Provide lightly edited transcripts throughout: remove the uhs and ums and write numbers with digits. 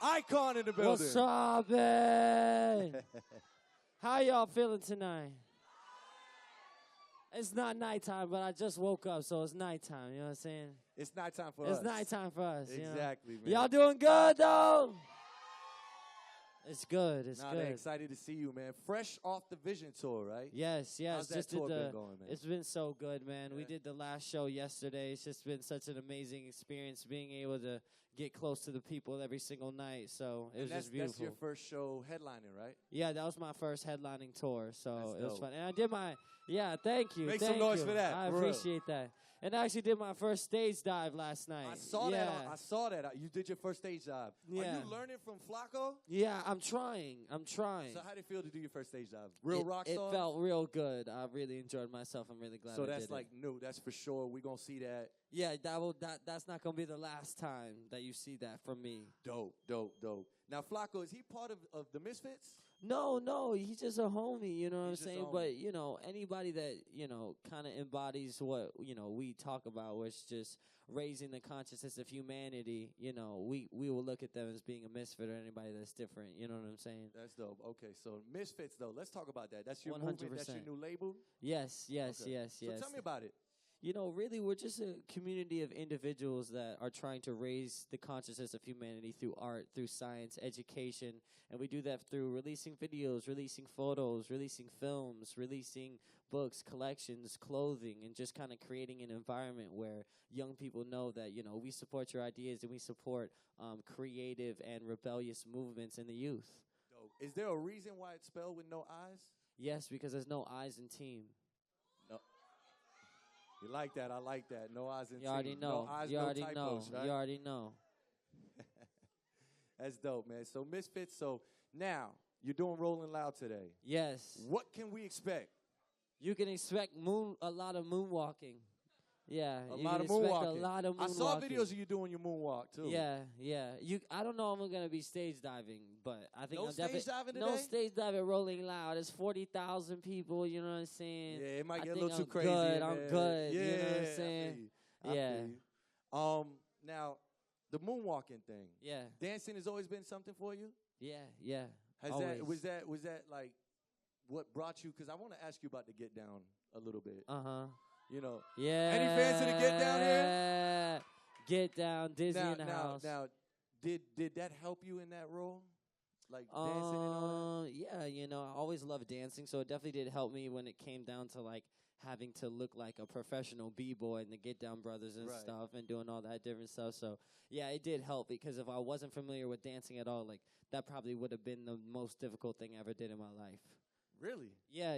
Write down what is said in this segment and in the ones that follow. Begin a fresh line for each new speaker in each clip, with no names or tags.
Icon in the building.
What's up, man? How y'all feeling tonight? It's not nighttime, but I just woke up, so it's nighttime. You know what I'm saying?
It's nighttime for us.
It's nighttime for us.
Exactly,
you know?
man.
Y'all doing good, though? It's good. It's good.
They're excited to see you, man. Fresh off the Vision tour, right?
Yes.
How's that tour been going, man?
It's been so good, man.
Yeah.
We did the last show yesterday. It's just been such an amazing experience being able to get close to the people every single night. So it was just beautiful.
That's your first show headlining, right?
Yeah, that was my first headlining tour, so
That's
it was
dope.
fun. And I did thank you.
Make
thank
some noise
you.
for that.
I
for real.
appreciate that. And I actually did my first stage dive last night.
I saw that. I saw that. You did your first stage dive.
Yeah.
Are you learning from Flacco?
Yeah, I'm trying.
So how did it feel to do your first stage dive? Real rock star?
It felt real good. I really enjoyed myself. I'm really glad I did it.
So that's like new. That's for sure. We're going to see that.
Yeah, that's not going to be the last time that you see that from me.
Dope. Now, Flacco, is he part of the Misfits?
No, he's just a homie, you know what I'm
He's just a
saying?
homie.
But, anybody that, kind of embodies what, we talk about, which is just raising the consciousness of humanity, we will look at them as being a misfit or anybody that's different, you know what I'm saying?
That's dope. Okay, so Misfits, though, let's talk about that. That's your
100%.
movement? That's your new label?
Yes.
Okay.
So
So tell me about it.
Really, we're just a community of individuals that are trying to raise the consciousness of humanity through art, through science, education, and we do that through releasing videos, releasing photos, releasing films, releasing books, collections, clothing, and just kind of creating an environment where young people know that, we support your ideas and we support creative and rebellious movements in the youth.
Dope. Is there a reason why it's spelled with no eyes?
Yes, because there's no I's in team.
No. You like that? I like that. No eyes in
You already
team.
know.
No eyes,
You
no
already
typos,
know.
right?
You already know.
That's dope, man. So Misfits. So now you're doing Rolling Loud today.
Yes.
What can we expect?
You can expect a lot of moonwalking. Yeah,
A
you
lot
can
of
expect
moonwalking.
A lot of moonwalking.
I saw videos of you doing your moonwalk too.
Yeah. I don't know if I'm gonna be stage diving, but I think
No
I'm
stage diving today?
No stage diving. Rolling Loud. It's 40,000 people. You know what I'm saying?
Yeah, it might get a
think
little too
I'm
crazy.
Good.
in
I'm
there.
good.
Yeah,
You know what I'm
I
saying?
feel you. I
Yeah.
feel you. Now the moonwalking thing.
Yeah.
Dancing has always been something for you.
Yeah.
Has
Always.
was that like what brought you? Because I want to ask you about the Get Down a little bit.
Yeah.
Any fans of the Get Down here?
Get Down, Disney in the house.
Now, did that help you in that role? Like dancing and all that?
Yeah, I always loved dancing, so it definitely did help me when it came down to like having to look like a professional b-boy and the Get Down Brothers and
Right.
stuff and doing all that different stuff. So yeah, it did help because if I wasn't familiar with dancing at all, like that probably would have been the most difficult thing I ever did in my life.
Really?
Yeah,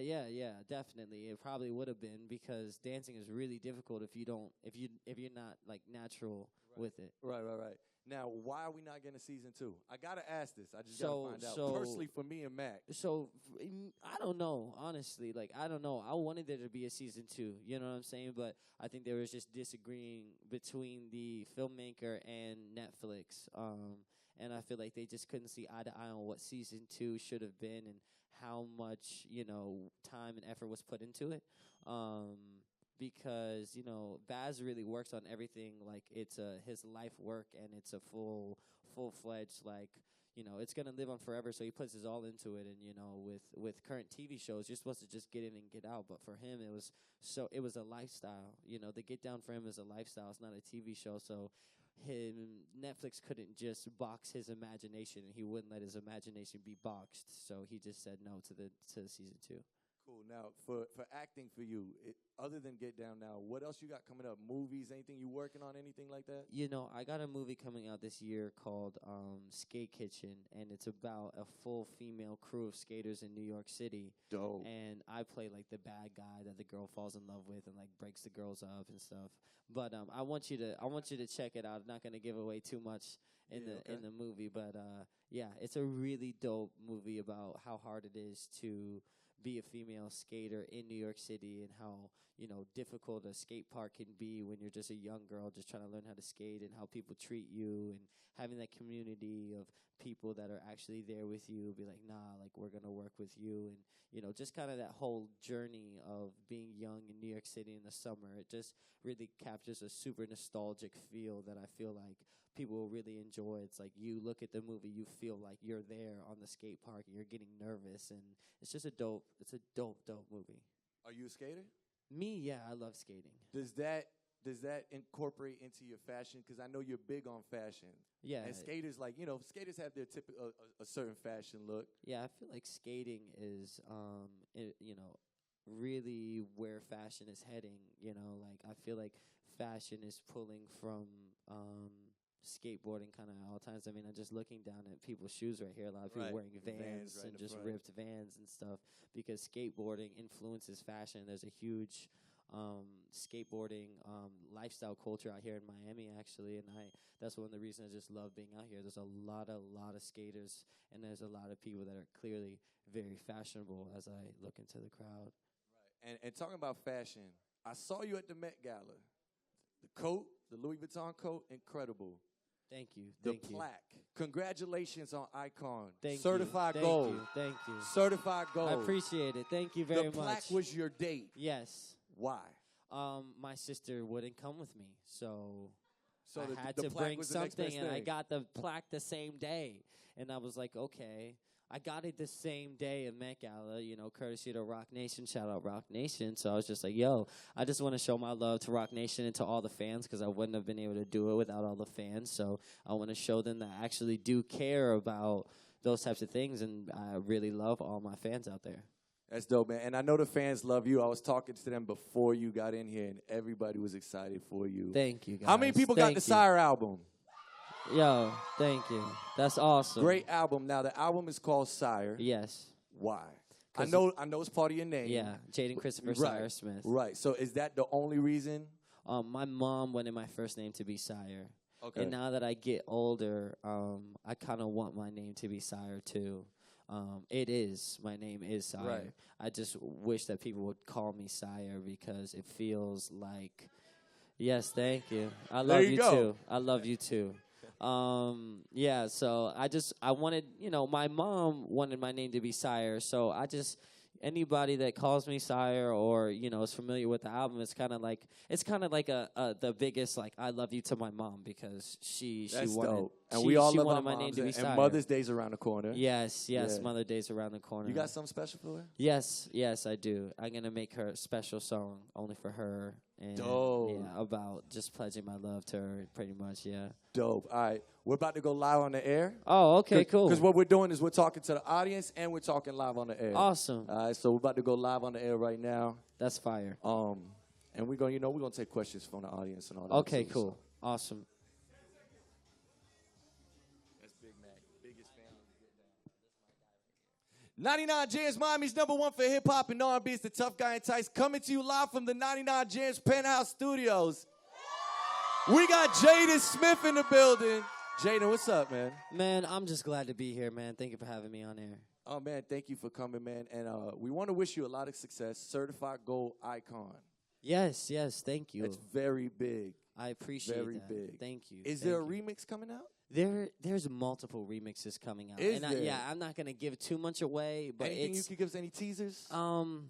definitely. It probably would have been because dancing is really difficult if you're not like natural with it.
Right. Now, why are we not getting a season 2? I gotta ask this. I just gotta find out.
So-
Personally, for me and Mac.
So I don't know, honestly. Like I don't know. I wanted there to be a season 2. You know what I'm saying? But I think there was just disagreeing between the filmmaker and Netflix. And I feel like they just couldn't see eye to eye on what season 2 should have been and how much time and effort was put into it. Because Baz really works on everything like it's his life work and it's a full-fledged like it's gonna live on forever, so he puts his all into it. And with current TV shows, you're supposed to just get in and get out, but for him it was a lifestyle. The Get Down for him is a lifestyle. It's not a TV show, so Netflix couldn't just box his imagination, and he wouldn't let his imagination be boxed, so he just said no to the season 2.
Cool. Now, for acting for you, other than Get Down now, what else you got coming up? Movies, anything you working on, anything like that?
I got a movie coming out this year called Skate Kitchen, and it's about a full female crew of skaters in New York City.
Dope.
And I play like the bad guy that the girl falls in love with and like breaks the girls up and stuff. But I want you to check it out. I'm not gonna give away too much in the movie, but it's a really dope movie about how hard it is to be a female skater in New York City and how difficult a skate park can be when you're just a young girl just trying to learn how to skate, and how people treat you, and having that community of people that are actually there with you, be like, nah, like we're gonna work with you, and just kind of that whole journey of being young in New York City in the summer. It just really captures a super nostalgic feel that I feel like people will really enjoy. It's like you look at the movie, you feel like you're there on the skate park, and you're getting nervous, and it's just a dope movie.
Are you a skater?
Me, yeah, I love skating.
Does that incorporate into your fashion? Because I know you're big on fashion.
Yeah.
And skaters, like, skaters have their typical a certain fashion look.
Yeah, I feel like skating is, really where fashion is heading. Like I feel like fashion is pulling from skateboarding kind of all times. I mean, I'm just looking down at people's shoes right here. A lot of people wearing Vans
right
and just
front.
ripped Vans and stuff because skateboarding influences fashion. There's a huge skateboarding lifestyle culture out here in Miami, actually, and that's one of the reasons I just love being out here. There's a lot of skaters, and there's a lot of people that are clearly very fashionable as I look into the crowd.
Right. And talking about fashion, I saw you at the Met Gala. The coat, the Louis Vuitton coat, incredible.
Thank you.
The plaque. Congratulations on Icon.
Certified
gold.
Thank you.
Certified gold.
I appreciate it. Thank you very much.
The plaque was your date.
Yes.
Why?
My sister wouldn't come with me, so
I
had
the
to
plaque
bring
was the next best
something, and I
thing.
got the plaque the same day. And I was like, okay. I got it the same day at Met Gala, courtesy to Rock Nation. Shout out Rock Nation. So I was just like, yo, I just want to show my love to Rock Nation and to all the fans because I wouldn't have been able to do it without all the fans. So I want to show them that I actually do care about those types of things, and I really love all my fans out there.
That's dope, man. And I know the fans love you. I was talking to them before you got in here, and everybody was excited for you.
Thank you, guys.
How many people got the Sire album?
Yo, thank you. That's awesome.
Great album. Now, the album is called Sire.
Yes.
Why? I know it's part of your name.
Yeah, Jaden Christopher Sire Smith.
Right. So is that the only reason?
My mom wanted my first name to be Sire.
Okay.
And now that I get older, I kind of want my name to be Sire, too. My name is Sire.
Right.
I just wish that people would call me Sire because it feels like, yes, thank you. I love you too. I love you too. Yeah, so I wanted, my mom wanted my name to be Sire, so anybody that calls me Sire or, is familiar with the album, it's kind of like the biggest, like, I love you to my mom because she wanted,
dope. And we all love
wanted
our
my name
moms,
to be
and
Sire.
Mother's Day's around the corner.
Yes,
Yeah.
Mother's Day's around the corner.
You got something special for her?
Yes, I do. I'm going to make her a special song only for her. And
Dope.
Yeah, about just pledging my love to her, pretty much, yeah.
Dope. All right. We're about to go live on the air.
Oh, okay, cool.
Because what we're doing is we're talking to the audience and we're talking live on the air.
Awesome.
All right, so we're about to go live on the air right now.
That's fire.
And we're going to take questions from the audience and all that.
Okay, cool. Awesome.
That's Big Mac. Biggest fan. 99 Jamz, Miami's #1 for hip-hop and R&B. It's the Tough Guy Entice coming to you live from the 99 Jamz Penthouse Studios. We got Jaden Smith in the building. Jaden, what's up, man?
Man, I'm just glad to be here, man. Thank you for having me on air.
Oh, man, thank you for coming, man. And we want to wish you a lot of success. Certified Gold Icon.
Yes, thank you.
It's very big.
I appreciate
very
that.
Big.
Thank you.
Is there a remix coming out?
There's multiple remixes coming out.
Is there?
I'm not going to give too much away, but
Anything you could give us, any teasers?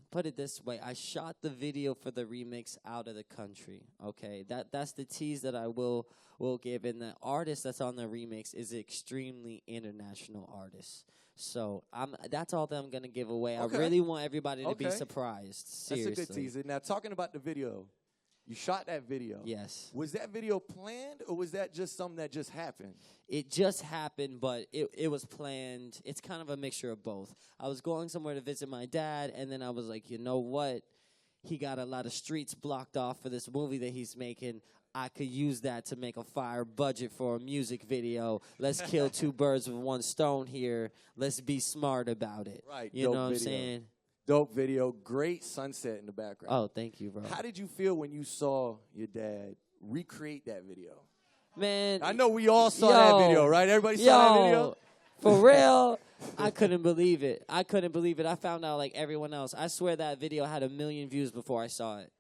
Put it this way. I shot the video for the remix out of the country, okay? That's the tease that I will give. And the artist that's on the remix is an extremely international artist. So that's all that I'm going to give away.
Okay.
I really want everybody to be surprised, seriously.
That's a good teaser. Now, talking about the video, you shot that video.
Yes.
Was that video planned, or was that just something that just happened?
It just happened, but it was planned. It's kind of a mixture of both. I was going somewhere to visit my dad, and then I was like, you know what? He got a lot of streets blocked off for this movie that he's making. I could use that to make a fire budget for a music video. Let's kill two birds with one stone here. Let's be smart about it.
Right.
You know what I'm saying?
Dope video. Great sunset in the background.
Oh, thank you, bro.
How did you feel when you saw your dad recreate that video?
Man.
I know we all saw that video, right? Everybody saw that video?
For real, I couldn't believe it. I found out like everyone else. I swear that video had 1 million views before I saw it.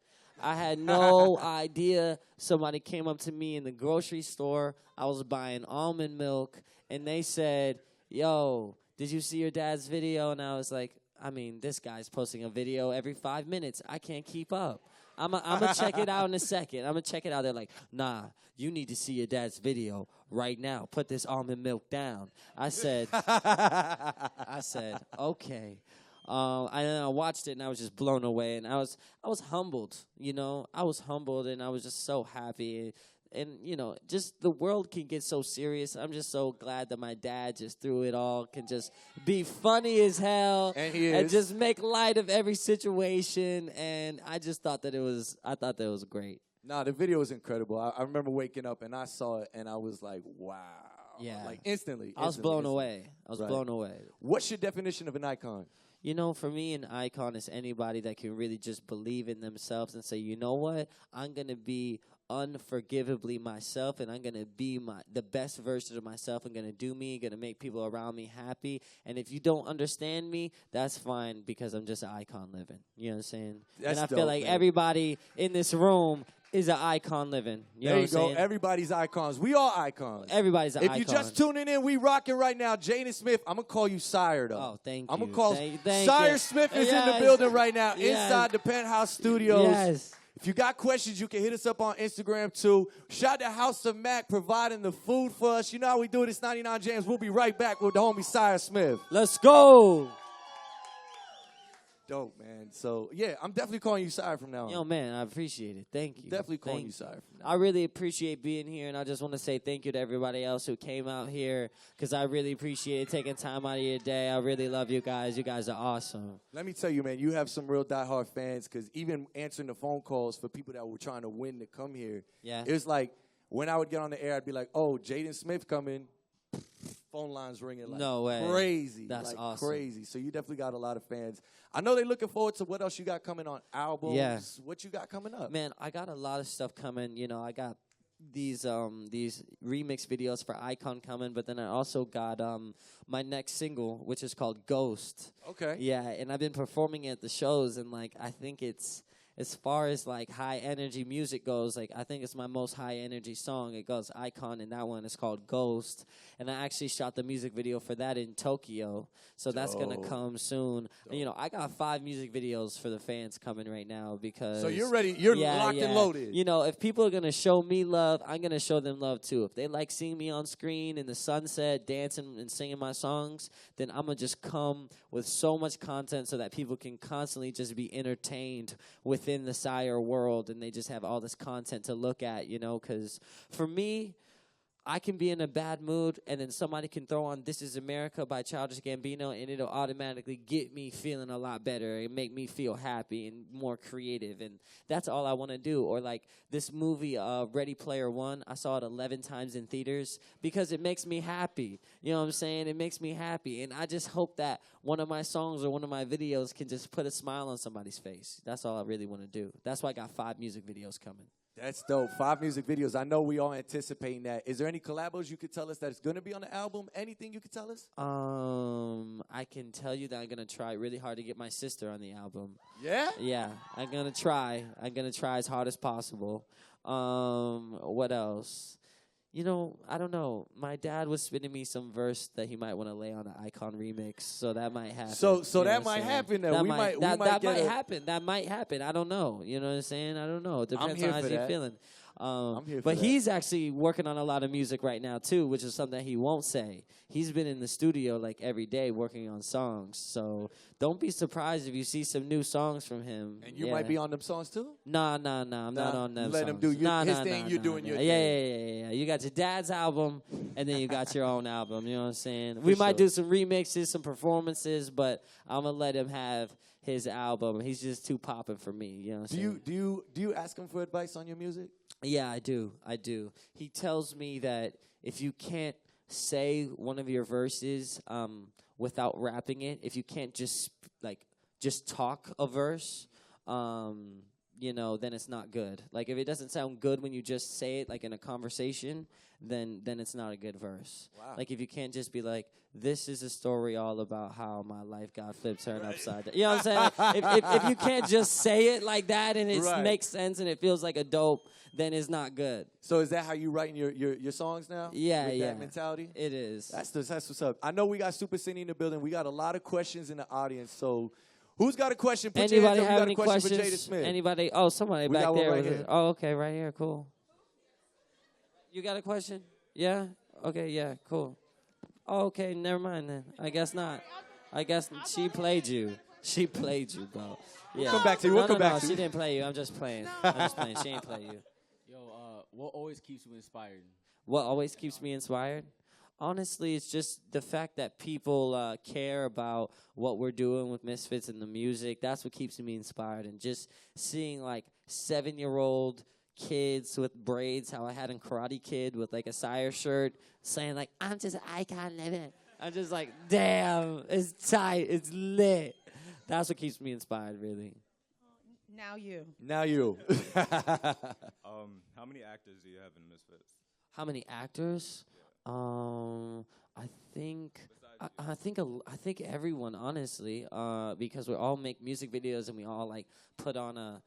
I had no idea. Somebody came up to me in the grocery store. I was buying almond milk, and they said, yo, did you see your dad's video? And I was like, I mean, this guy's posting a video every 5 minutes. I can't keep up. I'm gonna check it out in a second. I'm gonna check it out. They're like, nah, you need to see your dad's video right now. Put this almond milk down. I said, okay. I watched it and I was just blown away, and I was humbled. You know, I was humbled, and I was just so happy. And, you know, just the world can get so serious. I'm just so glad that my dad just through it all can just be funny as hell.
And he is.
And just make light of every situation. And I just thought that it was great.
Nah, the video was incredible. I remember waking up and I saw it and I was like, wow.
Yeah.
Like instantly.
I was blown away. Blown away.
What's your definition of an icon?
You know, for me, an icon is anybody that can really just believe in themselves and say, you know what, I'm going to be unforgivably myself, and I'm going to be the best version of myself. I'm going to do me, going to make people around me happy. And if you don't understand me, that's fine, because I'm just an icon living. You know what I'm saying?
That's
and I
dope,
feel like
man.
everybody in this room is an icon living. You know
There
what
you
I'm
go.
saying?
Everybody's icons. We are icons.
Everybody's an
If
icon.
you're just tuning in, we rocking right now. Jaden Smith, I'm going to call you Sire, though.
Oh, thank you.
I'm going to call
thank
Sire
you.
Smith is in the
Yes.
building right now
Yes.
inside the Penthouse Studios.
Yes.
If you got questions, you can hit us up on Instagram, too. Shout out to House of Mac providing the food for us. You know how we do this, 99 Jamz. We'll be right back with the homie Sire Smith.
Let's go.
Dope, man. So, yeah, I'm definitely calling you Sire from now on.
Yo, man, I appreciate it. Thank you.
Definitely calling
Thank
you Sire from now
I really appreciate being here, and I just want to say thank you to everybody else who came out here, because I really appreciate taking time out of your day. I really love you guys. You guys are awesome.
Let me tell you, man, you have some real diehard fans, because even answering the phone calls for people that were trying to win to come here,
Yeah.
it was like when I would get on the air, I'd be like, oh, Jaden Smith coming. Phone lines ringing like
No way.
crazy.
That's
like
awesome.
Crazy. So you definitely got a lot of fans. I know they're looking forward to what else you got coming on albums.
Yeah.
What you got coming up?
Man, I got a lot of stuff coming. You know, I got these remix videos for Icon coming, but then I also got my next single, which is called Ghost.
Okay.
Yeah, and I've been performing at the shows, and like I think it's, as far as like high energy music goes, like I think it's my most high energy song. It goes Icon, and that one is called Ghost. And I actually shot the music video for that in Tokyo, so that's gonna come soon. And, you know, I got 5 music videos for the fans coming right now, because
So you're ready. You're locked and loaded.
You know, if people are gonna show me love, I'm gonna show them love too. If they like seeing me on screen in the sunset, dancing and singing my songs, then I'm gonna just come with so much content so that people can constantly just be entertained within the Sire world, and they just have all this content to look at, you know, because for me, I can be in a bad mood, and then somebody can throw on This Is America by Childish Gambino, and it'll automatically get me feeling a lot better and make me feel happy and more creative, and that's all I want to do. Or like this movie, Ready Player One, I saw it 11 times in theaters because it makes me happy. You know what I'm saying? It makes me happy, and I just hope that one of my songs or one of my videos can just put a smile on somebody's face. That's all I really want to do. That's why I got 5 music videos coming.
That's dope. 5 music videos. I know we all anticipating that. Is there any collabos you could tell us that is going to be on the album? Anything you could tell us?
I can tell you that I'm going to try really hard to get my sister on the album.
Yeah?
Yeah, I'm going to try. I'm going to try as hard as possible. What else? You know, I don't know. My dad was spinning me some verse that he might want to lay on an Icon remix, so that might happen.
So
You know
that
what
might
I'm saying?
happen then.
That
We might
happen. That might happen. I don't know. You know what I'm saying? I don't know. It depends
here
on how
for
you're
that.
feeling.
I'm here for
But
that.
he's actually working on a lot of music right now too, which is something that he won't say. He's been in the studio like every day working on songs. So don't be surprised if you see some new songs from him.
And you might be on them songs too?
Nah, I'm not on them.
Let him
songs.
do his thing, you're doing your
thing. Yeah. You got your dad's album, and then you got your own album. You know what I'm saying? We might do some remixes, some performances, but I'm gonna let him have his album. He's just too popping for me. You know what I'm saying?
Do you ask him for advice on your music?
Yeah, I do. He tells me that if you can't say one of your verses without rapping it, if you can't just talk a verse, you know, then it's not good. Like if it doesn't sound good when you just say it, like in a conversation, then it's not a good verse.
Wow.
Like if you can't just be like, this is a story all about how my life got flipped, turned upside down. You know what I'm saying? Like, if you can't just say it like that and it makes sense and it feels like a dope, then it's not good.
So is that how you writing your songs now?
Yeah,
With
yeah.
that mentality?
It is.
That's what's up. I know we got Super Cindy in the building. We got a lot of questions in the audience. So Who's got a question? Put your hands
Anybody
up.
have
We got
any
a question
questions?
for Jaden Smith.
Anybody? Oh, somebody
We
back
got one
there.
right here.
Oh, okay, right here. Cool. You got a question? Yeah? Okay, yeah, cool. Oh, okay, never mind then. I guess not. I guess she played you. She played you, bro. Yeah.
We'll come back to you. We'll come back to you.
She didn't play you. I'm just playing. I'm just playing. She ain't play you.
Yo, what always keeps you inspired?
What always keeps me inspired? Honestly, it's just the fact that people care about what we're doing with Misfits and the music. That's what keeps me inspired. And just seeing, like, 7-year-old kids with braids, how I had in Karate Kid with, like, a Sire shirt, saying, like, I'm just an icon living. I'm just like, damn, it's tight. It's lit. That's what keeps me inspired, really.
Now you.
Now you.
How many actors do you have in Misfits?
How many actors? I think everyone, honestly, because we all make music videos and we all like put on a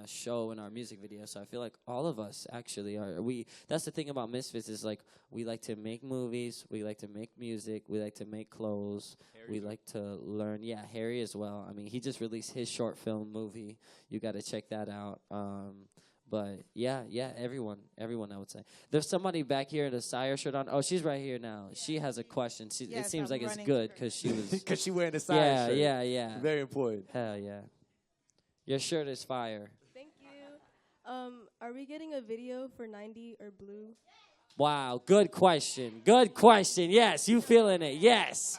show in our music video. So I feel like all of us actually are. That's the thing about Misfits is like we like to make movies, we like to make music, we like to make clothes, we like to learn. Yeah, Harry as well. I mean, he just released his short film movie. You got to check that out. But yeah, everyone, I would say. There's somebody back here in a Sire shirt on. Oh, she's right here now. She has a question. It seems like it's good because she was.
Because she wearing the Sire shirt.
Yeah.
Very important.
Hell yeah. Your shirt is fire.
Thank you. Are we getting a video for 90 or Blue?
Wow, good question. Good question. Yes, you feeling it. Yes.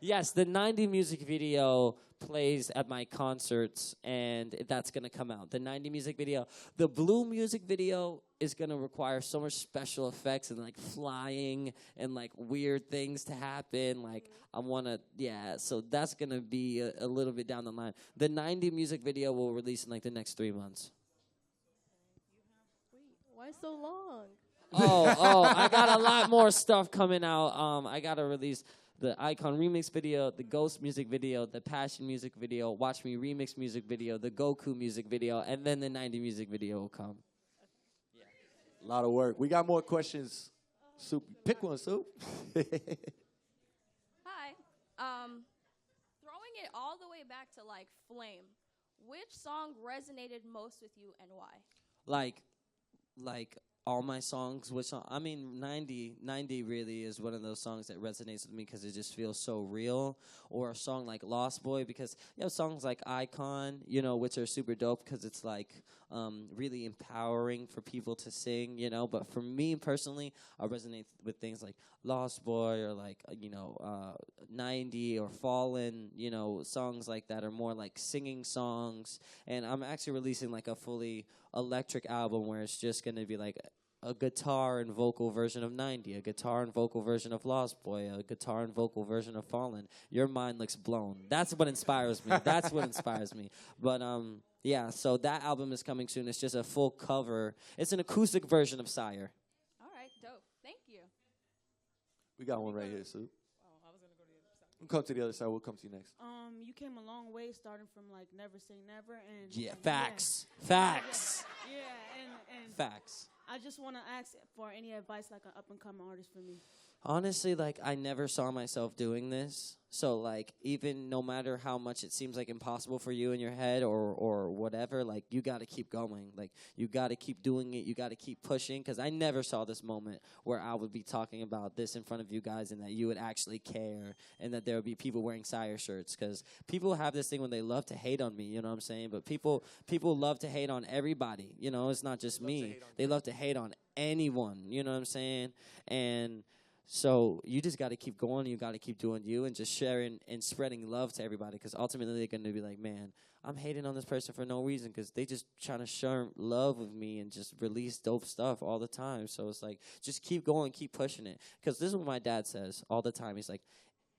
Yes, the 90 music video plays at my concerts, and that's going to come out. The 90 music video. The Blue music video is going to require so much special effects and, like, flying and, like, weird things to happen. Like, I want to, so that's going to be a little bit down the line. The 90 music video will release in, like, the next 3 months.
Wait, why so long?
I got a lot more stuff coming out. I got to release the Icon remix video, the Ghost music video, the Passion music video, Watch Me remix music video, the Goku music video, and then the 90 music video will come.
A lot of work. We got more questions. Soup, pick one, Soup.
Hi. Throwing it all the way back to, like, Flame, which song resonated most with you and why?
Like all my songs, which song? I mean, 90 really is one of those songs that resonates with me because it just feels so real. Or a song like Lost Boy, because you have songs like Icon, which are super dope because it's like really empowering for people to sing, But for me personally, I resonate with things like Lost Boy or like 90 or Fallen, songs like that are more like singing songs. And I'm actually releasing like a fully electric album where it's just going to be like a guitar and vocal version of 90, a guitar and vocal version of Lost Boy, a guitar and vocal version of Fallen. Your mind looks blown. That's what inspires me. That's what inspires me. But so that album is coming soon. It's just a full cover. It's an acoustic version of Sire.
All right, dope. Thank you.
We got one right here, Soup.
Oh, I was gonna go to the other side.
We'll come to the other side. We'll come to you next.
You came a long way, starting from like Never Say Never, and
Facts.
Yeah, and
Facts.
I just want to ask for any advice, like an up and coming artist for me.
Honestly, like, I never saw myself doing this. So, like, even no matter how much it seems like impossible for you in your head or whatever, like, you got to keep going. Like, you got to keep doing it. You got to keep pushing. Because I never saw this moment where I would be talking about this in front of you guys and that you would actually care and that there would be people wearing Sire shirts. Because people have this thing when they love to hate on me, you know what I'm saying? But people love to hate on everybody. It's not just me. They love to hate on anyone, you know what I'm saying? And so you just got to keep going. You got to keep doing you and just sharing and spreading love to everybody because ultimately they're going to be like, man, I'm hating on this person for no reason because they just trying to share love with me and just release dope stuff all the time. So it's like, just keep going, keep pushing it. Because this is what my dad says all the time.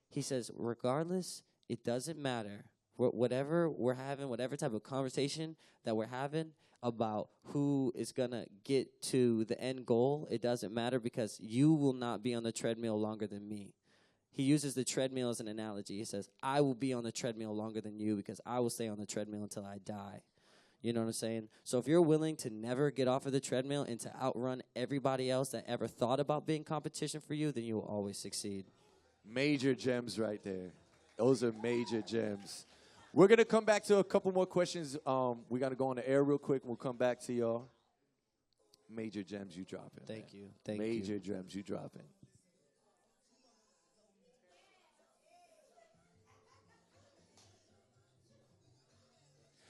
He says, regardless, it doesn't matter. Whatever we're having, whatever type of conversation that we're having, about who is going to get to the end goal, it doesn't matter because you will not be on the treadmill longer than me. He uses the treadmill as an analogy. He says, I will be on the treadmill longer than you because I will stay on the treadmill until I die. You know what I'm saying? So if you're willing to never get off of the treadmill and to outrun everybody else that ever thought about being competition for you, then you will always succeed.
Major gems right there. Those are major gems. We're going to come back to a couple more questions. We got to go on the air real quick. We'll come back to y'all. Major gems you dropping.
Thank you. Thank
Major
you.
gems you dropping.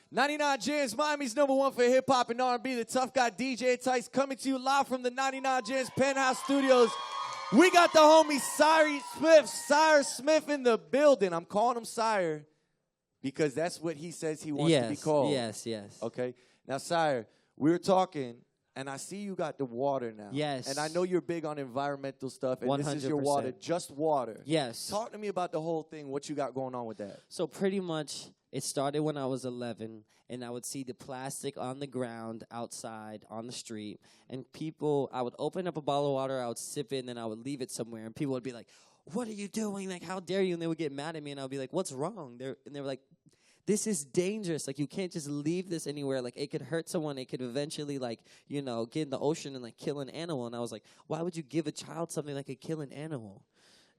'99 Jamz, Miami's #1 for hip hop and R&B. The tough guy DJ Entice coming to you live from the 99 Jamz Penthouse Studios. We got the homie Sire Smith in the building. I'm calling him Sire because that's what he says he wants to be called.
Yes.
Okay. Now, Sire, we were talking, and I see you got the water now.
Yes.
And I know you're big on environmental stuff, and
100%.
this is your water, just water.
Yes.
Talk to me about the whole thing, what you got going on with that.
So pretty much it started when I was 11, and I would see the plastic on the ground outside on the street, and I would open up a bottle of water, I would sip it, and then I would leave it somewhere, and people would be like, what are you doing? Like, how dare you? And they would get mad at me, and I would be like, what's wrong? And they were like, this is dangerous. Like, you can't just leave this anywhere. Like, it could hurt someone. It could eventually, like, get in the ocean and, like, kill an animal. And I was like, why would you give a child something that could kill an animal?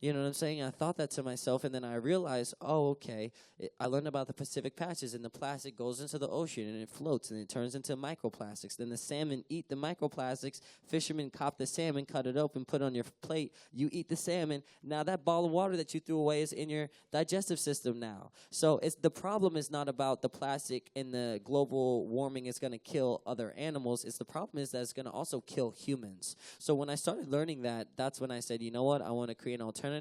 You know what I'm saying? I thought that to myself, and then I realized, okay, I learned about the Pacific patches, and the plastic goes into the ocean, and it floats, and it turns into microplastics. Then the salmon eat the microplastics. Fishermen cop the salmon, cut it open, put it on your plate. You eat the salmon. Now that bottle of water that you threw away is in your digestive system now. So the problem is not about the plastic and the global warming is going to kill other animals. The problem is that it's going to also kill humans. So when I started learning that, that's when I said, you know what, I want to create an alternative.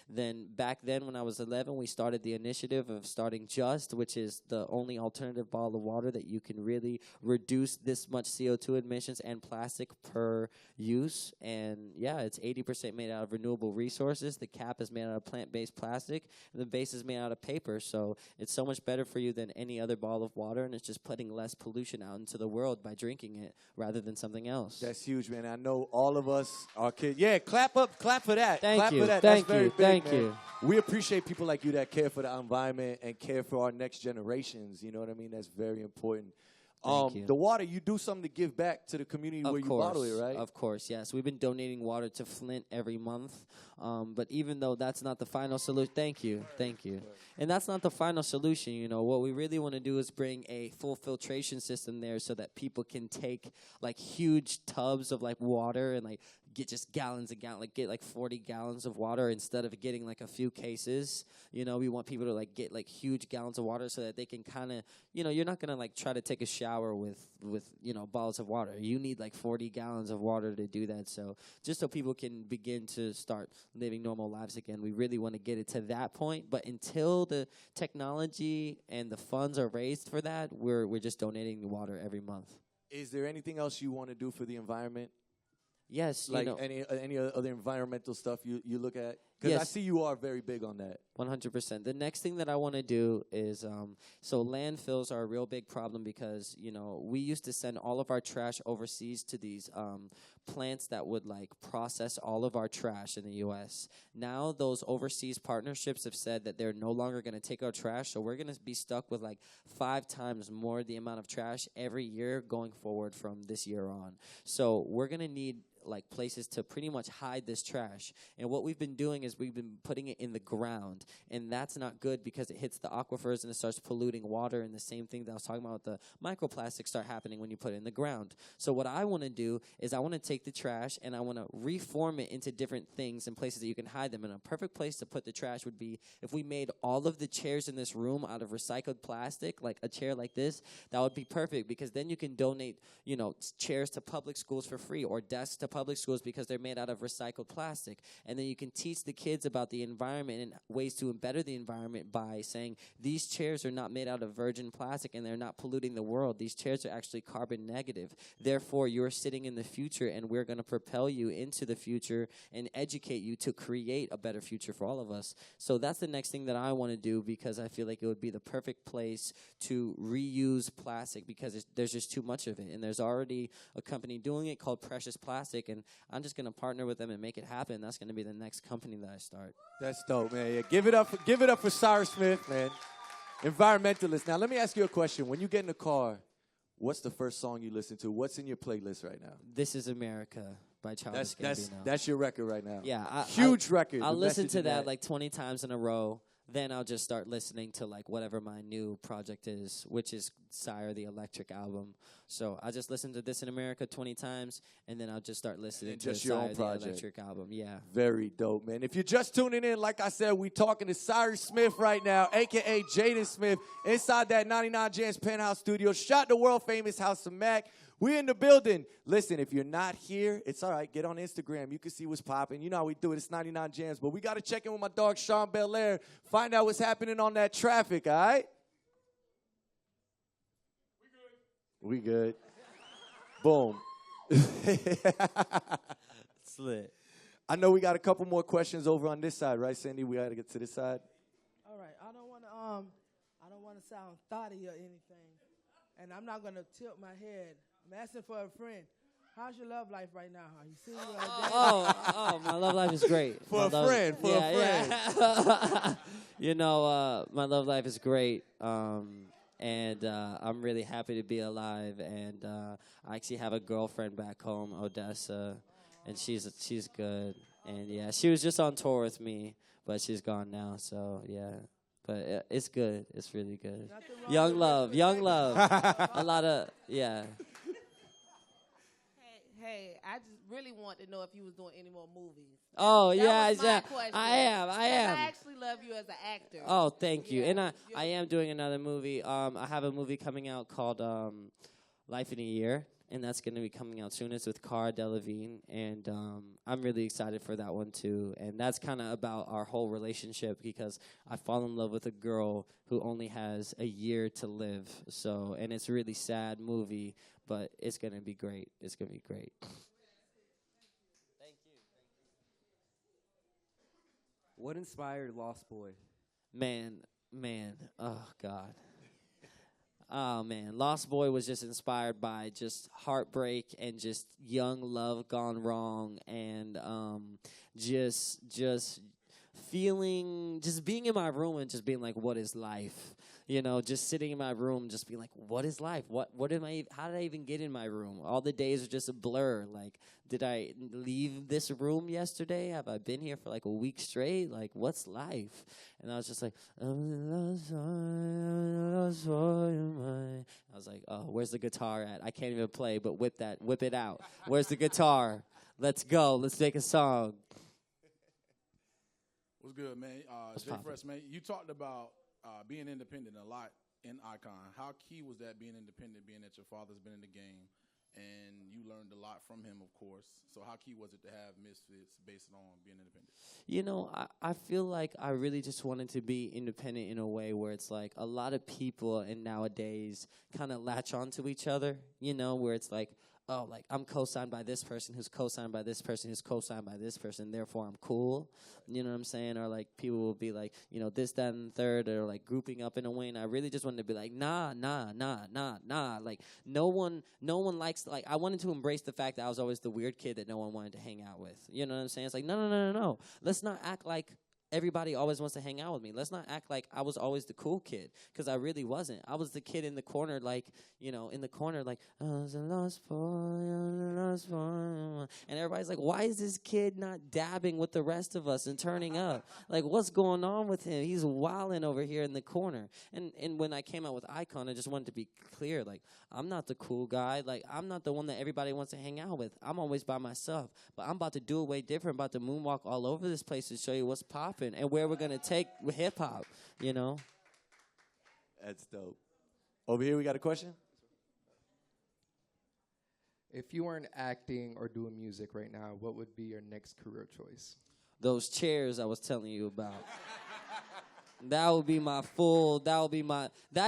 Then back then when I was 11, we started the initiative of starting Just, which is the only alternative bottle of water that you can really reduce this much CO2 emissions and plastic per use. And yeah, it's 80% made out of renewable resources. The cap is made out of plant-based plastic, and the base is made out of paper. So it's so much better for you than any other bottle of water, and it's just putting less pollution out into the world by drinking it rather than something else.
That's huge, man. I know all of us are kids. Yeah, clap for that.
Thank you.
For that.
Thank
That's very
you.
big,
Thank
man.
you.
We appreciate people like you that care for the environment and care for our next generations. You know what I mean? That's very important.
Thank you.
The water, you do something to give back to the community where you bottle it, right?
Of course, yes. We've been donating water to Flint every month. But even though that's not the final solution, thank you. And that's not the final solution, What we really want to do is bring a full filtration system there so that people can take, like, huge tubs of, like, water and, like, get just gallons and gallons, like, get, like, 40 gallons of water instead of getting, like, a few cases. We want people to, like, get, like, huge gallons of water so that they can kind of, you're not going to, like, try to take a shower with bottles of water. You need, like, 40 gallons of water to do that. So just so people can begin to start living normal lives again, we really want to get it to that point. But until the technology and the funds are raised for that, we're just donating water every month.
Is there anything else you want to do for the environment?
Yes,
like any other environmental stuff you look at? Because
yes.
I see you are very big on that.
100%. The next thing that I want to do is, so landfills are a real big problem because, we used to send all of our trash overseas to these plants that would, like, process all of our trash in the U.S. Now those overseas partnerships have said that they're no longer going to take our trash, so we're going to be stuck with, like, 5 times more the amount of trash every year going forward from this year on. So we're going to need, like, places to pretty much hide this trash. And what we've been doing is we've been putting it in the ground, and that's not good because it hits the aquifers and it starts polluting water, and the same thing that I was talking about, the microplastics start happening when you put it in the ground. So what I want to do is I want to take the trash and I want to reform it into different things and places that you can hide them. And a perfect place to put the trash would be if we made all of the chairs in this room out of recycled plastic, like a chair like this. That would be perfect because then you can donate, chairs to public schools for free or desks to public schools because they're made out of recycled plastic. And then you can teach the kids about the environment and ways to better the environment by saying these chairs are not made out of virgin plastic and they're not polluting the world. These chairs are actually carbon negative. Therefore, you're sitting in the future and we're going to propel you into the future and educate you to create a better future for all of us. So that's the next thing that I want to do because I feel like it would be the perfect place to reuse plastic because there's just too much of it. And there's already a company doing it called Precious Plastic, and I'm just going to partner with them and make it happen. That's going to be the next company that I start.
That's dope, man. Yeah, give it up for Sire Smith, man. Environmentalist. Now, let me ask you a question. When you get in the car, what's the first song you listen to? What's in your playlist right now?
This Is America by Childish Gambino.
That's your record right now.
Yeah.
Huge record.
I listen to that like 20 times in a row. then I'll just start listening to like whatever my new project is, which is Sire, the Electric album. So I just listen to This in America 20 times, and then I'll just start listening to
just your
Sire,
own
the
project.
Electric album. Yeah.
Very dope, man. If you're just tuning in, like I said, we talking to Cyrus Smith right now, a.k.a. Jaden Smith, inside that 99 Jamz Penthouse studio. Shot the world-famous House of Mac. We in the building. Listen, if you're not here, it's all right. Get on Instagram. You can see what's popping. You know how we do it. It's 99 Jamz. But we got to check in with my dog, Sean Belair, find out what's happening on that traffic, all right? We good. Boom.
Slit.
I know we got a couple more questions over on this side, right, Cindy? We got to get to this side.
All right. I don't want to sound thotty or anything, and I'm not gonna tilt my head. I'm asking for a friend. How's your love life right now? Are you single?
My love life is great.
For a friend.
Yeah. You know, my love life is great. And I'm really happy to be alive. And I actually have a girlfriend back home, Odessa, and she's good. And yeah, she was just on tour with me, but she's gone now. So yeah, but it's good. It's really good. Young love. A lot of
Hey, I just really want to know if you was doing any more movies.
Oh,
That
yeah,
was my
yeah.
question.
I am.
'Cause I actually love you as an actor.
Oh, thank you.
Yeah.
And I am doing another movie. I have a movie coming out called Life in a Year, and that's going to be coming out soon. It's with Cara Delevingne, and I'm really excited for that one, too. And that's kind of about our whole relationship because I fall in love with a girl who only has a year to live. So, and it's a really sad movie, but it's going to be great. It's going to be great.
What inspired Lost Boy?
Man, oh, God. Oh, man. Lost Boy was just inspired by just heartbreak and just young love gone wrong and just feeling, just being in my room and just being like, what is life? You know, just sitting in my room, just being like, what is life? What am I, how did I even get in my room? All the days are just a blur. Like, did I leave this room yesterday? Have I been here for like a week straight? Like, what's life? And I was just like, I was like, oh, where's the guitar at? I can't even play, but whip it out. Where's the guitar? Let's go. Let's make a song.
What's good, man? Jay Fresh, man. You talked about being independent a lot in Icon. How key was that, being independent, being that your father's been in the game, and you learned a lot from him, of course? So how key was it to have Misfits based on being independent?
You know, I feel like I really just wanted to be independent in a way where it's like a lot of people in nowadays kind of latch onto each other, you know, where it's like, oh, like I'm co-signed by this person who's co-signed by this person who's co-signed by this person, therefore I'm cool. You know what I'm saying? Or like people will be like, you know, this, that, and the third, or like grouping up in a way. And I really just wanted to be like, nah. Like no one likes, like I wanted to embrace the fact that I was always the weird kid that no one wanted to hang out with. You know what I'm saying? It's like, no. Let's not act like everybody always wants to hang out with me. Let's not act like I was always the cool kid, because I really wasn't. I was the kid in the corner, like, you know, like, I was a lost boy, and everybody's like, why is this kid not dabbing with the rest of us and turning up? Like, what's going on with him? He's wilding over here in the corner. And when I came out with Icon, I just wanted to be clear, like, I'm not the cool guy. Like, I'm not the one that everybody wants to hang out with. I'm always by myself. But I'm about to do it way different. I'm about to moonwalk all over this place to show you what's popping and where we're going to take hip-hop, you know?
That's dope. Over here, we got a question?
If you weren't acting or doing music right now, what would be your next career choice?
Those chairs I was telling you about. That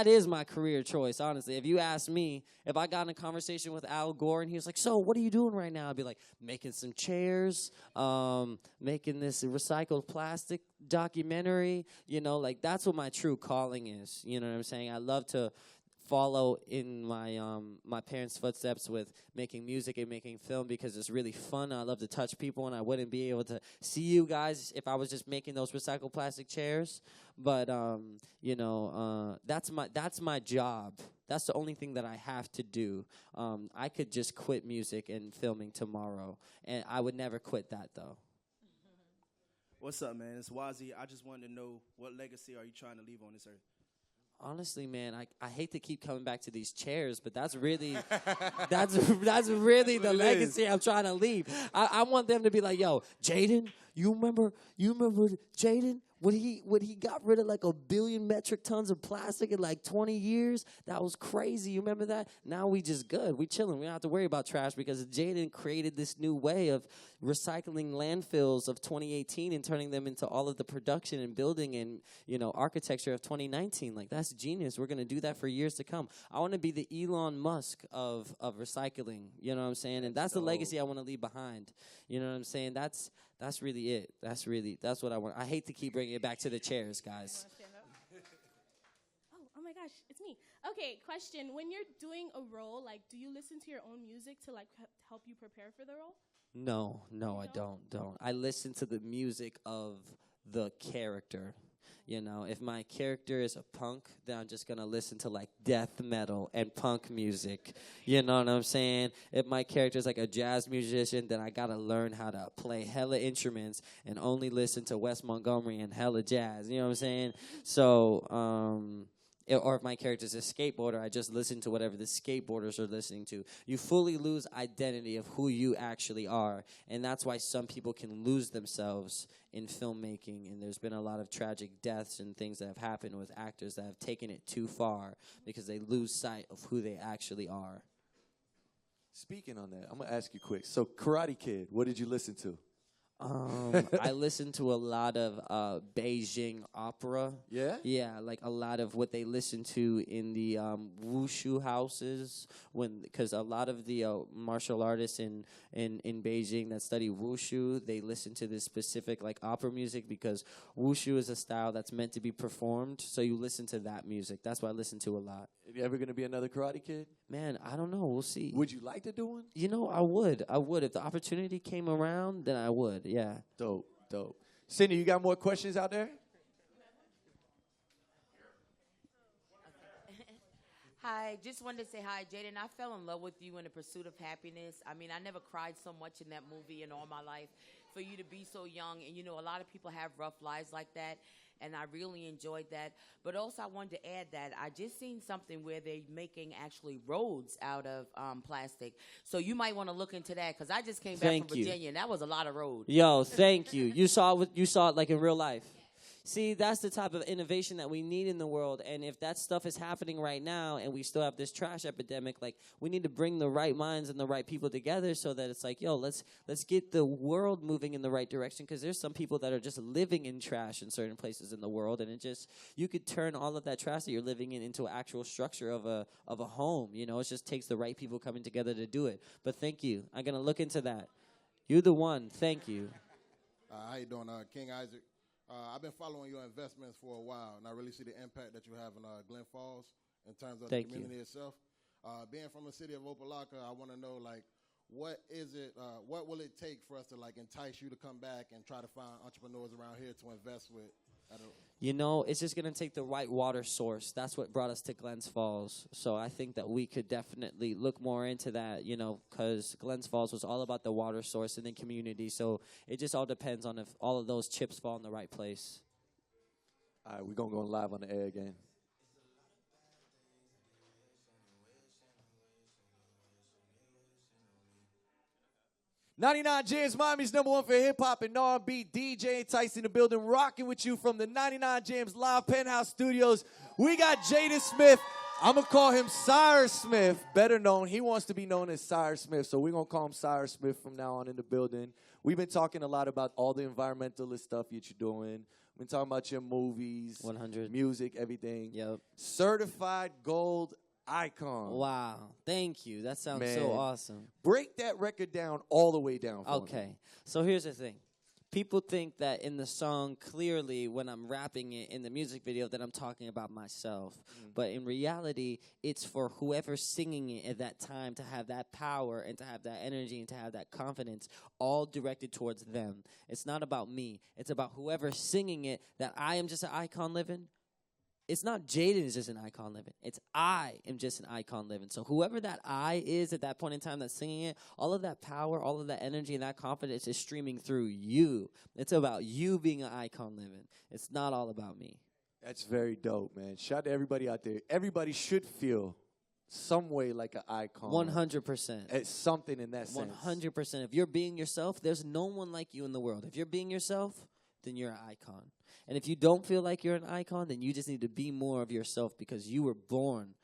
is my career choice, honestly. If you ask me, if I got in a conversation with Al Gore and he was like, so what are you doing right now? I'd be like, making some chairs, making this recycled plastic documentary. You know, like that's what my true calling is. You know what I'm saying? I love to follow in my my parents' footsteps with making music and making film because it's really fun. I love to touch people, and I wouldn't be able to see you guys if I was just making those recycled plastic chairs. But you know, that's my job. That's the only thing that I have to do. I could just quit music and filming tomorrow, and I would never quit that though.
What's up, man? It's Wazi. I just wanted to know, what legacy are you trying to leave on this earth?
Honestly, man, I hate to keep coming back to these chairs, but that's really that's really the legacy I'm trying to leave. I want them to be like, yo, Jaden, you remember Jaden? When he got rid of like 1 billion metric tons of plastic in like 20 years, that was crazy. You remember that? Now we just good. We chilling. We don't have to worry about trash because Jaden created this new way of recycling landfills of 2018 and turning them into all of the production and building and, architecture of 2019. Like, that's genius. We're going to do that for years to come. I want to be the Elon Musk of recycling. You know what I'm saying? And that's the legacy I want to leave behind. You know what I'm saying? That's really it. That's what I want. I hate to keep bringing it back to the chairs, guys.
Oh my gosh, it's me. Okay, question. When you're doing a role, like, do you listen to your own music to, like, help you prepare for the role?
No, I don't. I listen to the music of the character. If my character is a punk, then I'm just going to listen to like death metal and punk music. You know what I'm saying? If my character is like a jazz musician, then I got to learn how to play hella instruments and only listen to Wes Montgomery and hella jazz. You know what I'm saying? So, or if my character's a skateboarder, I just listen to whatever the skateboarders are listening to. You fully lose identity of who you actually are. And that's why some people can lose themselves in filmmaking. And there's been a lot of tragic deaths and things that have happened with actors that have taken it too far because they lose sight of who they actually are.
Speaking on that, I'm going to ask you quick. So, Karate Kid, what did you listen to?
I listen to a lot of Beijing opera.
Yeah?
Yeah, like a lot of what they listen to in the wushu houses, because a lot of the martial artists in Beijing that study wushu, they listen to this specific like opera music because wushu is a style that's meant to be performed, so you listen to that music. That's what I listen to a lot.
Are you ever going to be another Karate Kid?
Man, I don't know. We'll see.
Would you like to do one?
I would. If the opportunity came around, then I would. Yeah.
Dope. Cindy, you got more questions out there?
Hi, just wanted to say hi, Jaden. I fell in love with you in The Pursuit of Happiness. I mean, I never cried so much in that movie in all my life. For you to be so young, and a lot of people have rough lives like that, and I really enjoyed that. But also, I wanted to add that I just seen something where they're making actually roads out of plastic. So you might want to look into that, because I just came back from Virginia, and that was a lot of road.
Yo, thank you. You saw it like in real life. See, that's the type of innovation that we need in the world. And if that stuff is happening right now and we still have this trash epidemic, like, we need to bring the right minds and the right people together so that it's like, yo, let's get the world moving in the right direction, because there's some people that are just living in trash in certain places in the world, and you could turn all of that trash that you're living in into an actual structure of a home. It just takes the right people coming together to do it. But thank you. I'm going to look into that. You're the one. Thank you.
How you doing, King Isaac? I've been following your investments for a while, and I really see the impact that you have in Glen Falls in terms of the community itself. Being from the city of Opelika, I want to know, like, what will it take for us to, like, entice you to come back and try to find entrepreneurs around here to invest with?
It's just going to take the right water source. That's what brought us to Glens Falls. So I think that we could definitely look more into that, because Glens Falls was all about the water source and the community. So it just all depends on if all of those chips fall in the right place.
All right, we're going to go live on the air again. '99 Jamz, Miami's #1 for hip-hop and R&B. DJ Entice in the building, rocking with you from the '99 Jamz live Penthouse Studios. We got Jaden Smith. I'm going to call him Sire Smith, better known. He wants to be known as Sire Smith, so we're going to call him Sire Smith from now on in the building. We've been talking a lot about all the environmentalist stuff that you're doing. We've been talking about your movies,
100,
music, everything.
Yep.
Certified gold icon.
Wow. Thank you. That sounds so awesome.
Break that record down all the way down for me.
So here's the thing. People think that in the song, clearly, when I'm rapping it in the music video, that I'm talking about myself. But in reality, it's for whoever's singing it at that time to have that power and to have that energy and to have that confidence, all directed towards them. It's not about me. It's about whoever's singing it, that I am just an icon living. it's not Jaden is just an icon living. It's I am just an icon living. So whoever that I is at that point in time that's singing it, all of that power, all of that energy, and that confidence is streaming through you. It's about you being an icon living. It's not all about me.
That's very dope, man. Shout out to everybody out there. Everybody should feel some way like an icon.
100%.
It's something in that sense.
100%. If you're being yourself, there's no one like you in the world. If you're being yourself, then you're an icon. And if you don't feel like you're an icon, then you just need to be more of yourself because you were born